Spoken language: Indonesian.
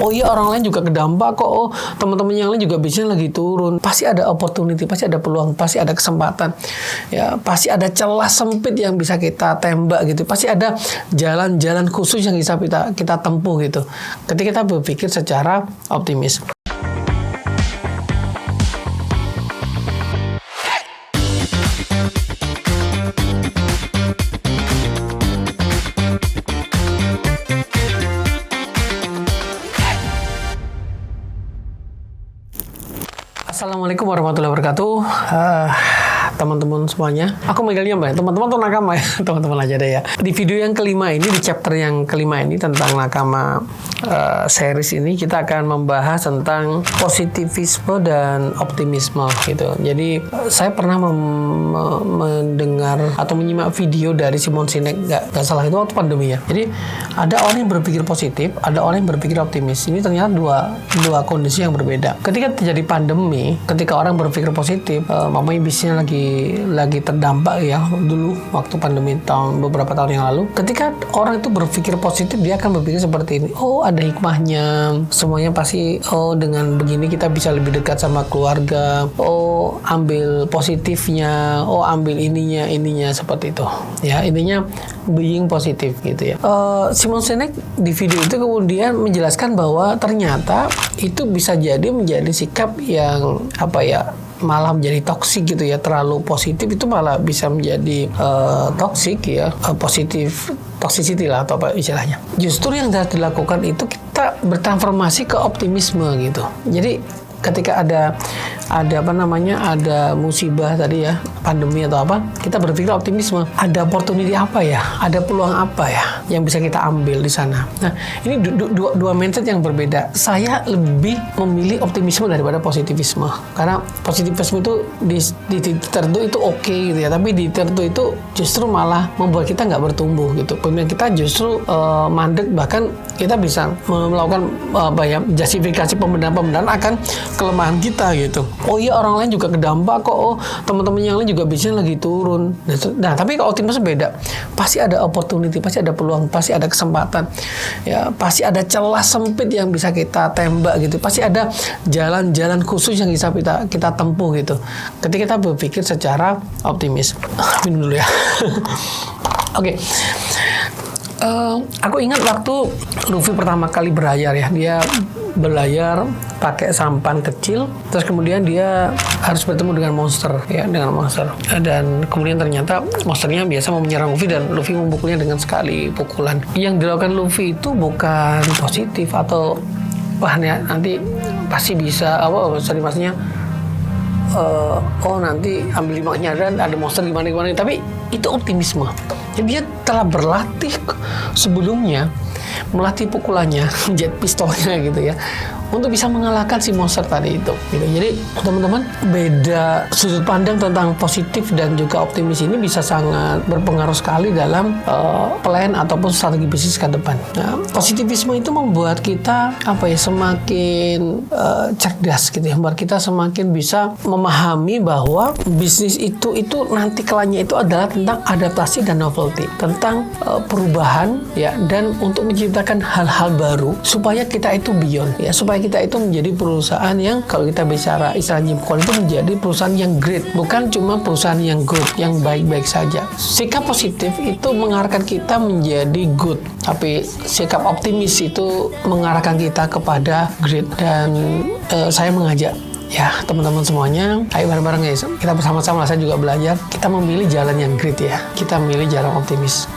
Oh iya, orang lain juga kedampak kok. Oh, teman-teman yang lain juga bisnisnya lagi turun. Pasti ada opportunity, pasti ada peluang, pasti ada kesempatan. Ya, pasti ada celah sempit yang bisa kita tembak gitu. Pasti ada jalan-jalan khusus yang bisa kita tempuh gitu. Ketika kita berpikir secara optimis. Assalamualaikum warahmatullahi wabarakatuh. Teman-teman semuanya, aku manggilnya Mbak. Teman-teman tuh nakama ya, teman-teman aja deh ya. Di video yang kelima ini, di chapter yang kelima ini tentang nakama series ini, kita akan membahas tentang positivisme dan optimisme gitu. Jadi saya pernah mendengar atau menyimak video dari Simon Sinek, nggak salah itu waktu pandemi ya. Jadi ada orang yang berpikir positif, ada orang yang berpikir optimis. Ini ternyata dua kondisi yang berbeda. Ketika terjadi pandemi, ketika orang berpikir positif, mamanya bisnisnya lagi terdampak ya dulu waktu pandemi beberapa tahun yang lalu. Ketika orang itu berpikir positif, dia akan berpikir seperti ini. Oh, ada hikmahnya. Semuanya pasti dengan begini kita bisa lebih dekat sama keluarga. Oh, ambil positifnya. Oh, ambil ininya seperti itu. Ya, intinya being positif gitu ya. Simon Sinek di video itu kemudian menjelaskan bahwa ternyata itu bisa jadi menjadi sikap yang malah menjadi toksik gitu ya. Terlalu positif itu malah bisa menjadi toksik ya, toxicity lah atau apa istilahnya. Justru yang harus dilakukan itu kita bertransformasi ke optimisme gitu. Jadi ketika ada musibah tadi ya, pandemi atau apa, kita berpikir optimisme. Ada opportunity apa ya? Ada peluang apa ya yang bisa kita ambil di sana? Nah, ini dua mindset yang berbeda. Saya lebih memilih optimisme daripada positivisme. Karena positivisme itu di tertentu itu oke gitu ya, tapi di tertentu itu justru malah membuat kita nggak bertumbuh gitu. Pemikiran kita justru mandek, bahkan kita bisa melakukan justifikasi pembenaran akan kelemahan kita gitu. Oh iya, orang lain juga kedampak kok. Oh, teman-teman yang lain juga bisnisnya lagi turun. Nah, tapi kalau optimisme beda. Pasti ada opportunity, pasti ada peluang, pasti ada kesempatan. Ya, pasti ada celah sempit yang bisa kita tembak gitu. Pasti ada jalan-jalan khusus yang bisa kita tempuh gitu. Ketika kita berpikir secara optimis. Minum dulu ya. Oke. Aku ingat waktu Luffy pertama kali berlayar ya, dia berlayar pakai sampan kecil, terus kemudian dia harus bertemu dengan monster dan kemudian ternyata monsternya biasa mau menyerang Luffy dan Luffy memukulnya dengan sekali pukulan. Yang dilakukan Luffy itu bukan positif atau nanti pasti bisa maksudnya nanti ambil limaknya dan ada monster gimana, tapi itu optimisme. Jadi dia telah berlatih sebelumnya, melatih pukulannya, jet pistolnya gitu ya, untuk bisa mengalahkan si monster tadi itu gitu. Jadi teman-teman, beda sudut pandang tentang positif dan juga optimis ini bisa sangat berpengaruh sekali dalam plan ataupun strategi bisnis ke depan. Nah, positivisme itu membuat kita semakin cerdas gitu ya, membuat kita semakin bisa memahami bahwa bisnis itu nanti kelanya itu adalah tentang adaptasi dan novelty, tentang perubahan ya, dan untuk menciptakan hal-hal baru supaya kita itu beyond ya, supaya kita itu menjadi perusahaan yang, kalau kita bicara istilah Jim Collins, itu menjadi perusahaan yang great, bukan cuma perusahaan yang good, yang baik-baik saja. Sikap positif itu mengarahkan kita menjadi good, tapi sikap optimis itu mengarahkan kita kepada great. Dan saya mengajak ya teman-teman semuanya, ayo bareng-bareng guys, kita bersama-sama, saya juga belajar, kita memilih jalan yang great ya, kita memilih jalan optimis.